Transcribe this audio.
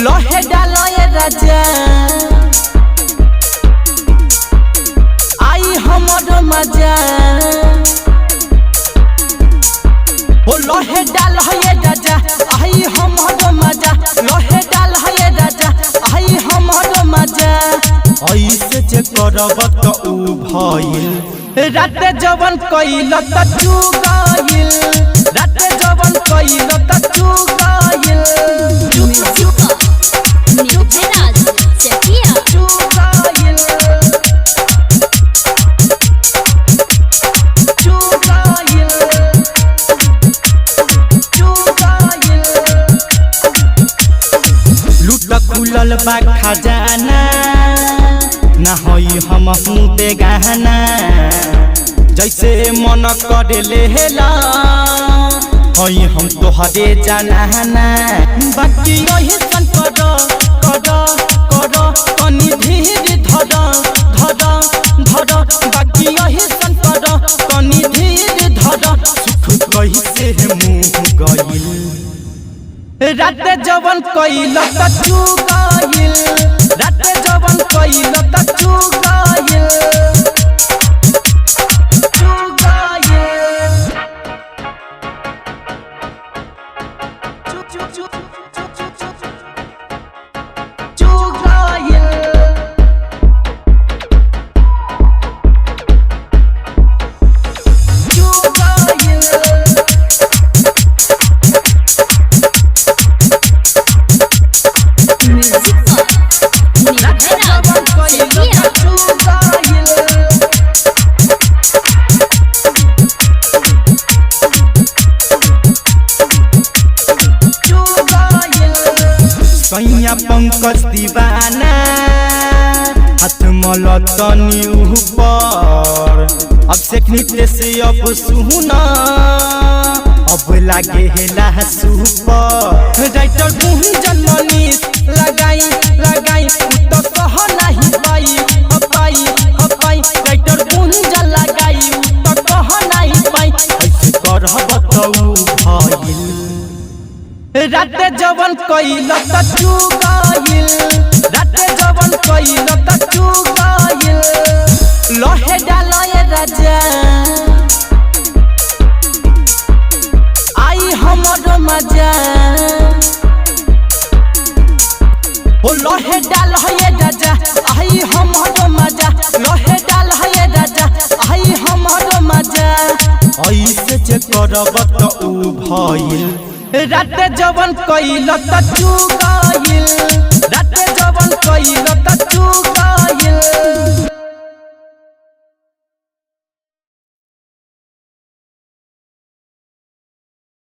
लोहे डालो ये राजा आई हमरो मजा ओ लोहे डालो ये राजा आई हमरो मजा लोहे डालो ये राजा आई हमरो मजा ऐसे जे करब त उ भइल रात जवन कइल त तू गइल रात जवन कइल त तू गइल खुलल बा खजाना ना होई हम पे गहना जैसे मन करे लेला होई हम तोहरे जाना बाकी यही सन कर कनी धीर धर बाकी यही सन कर कनी धीर धर सुख कही से मुँह गइल रात जवन कइल त तू गइल रात जवन कइल त तू गइल सैया पंकज दीवाना हाथ मलतनी ऊपर अब सेखनी से अब सुना अब लागे हेला सुपर राइटर गुंजन मनीष लगाई तो कह नहीं पाई राइटर गुंजन लगाई तो कह नहीं पाई ऐसे करब तो भइल रात जवन कइल त तू गइल रात जवन कइल त तू गइल लोहे डालो ये राजा आई हमरो मजा ओ लोहे डालो ये राजा आई हमरो मजा लोहे डालो ये राजा आई हमरो मजा ऐसे जे करब त उ भइल रात जवन कइल त तू गइल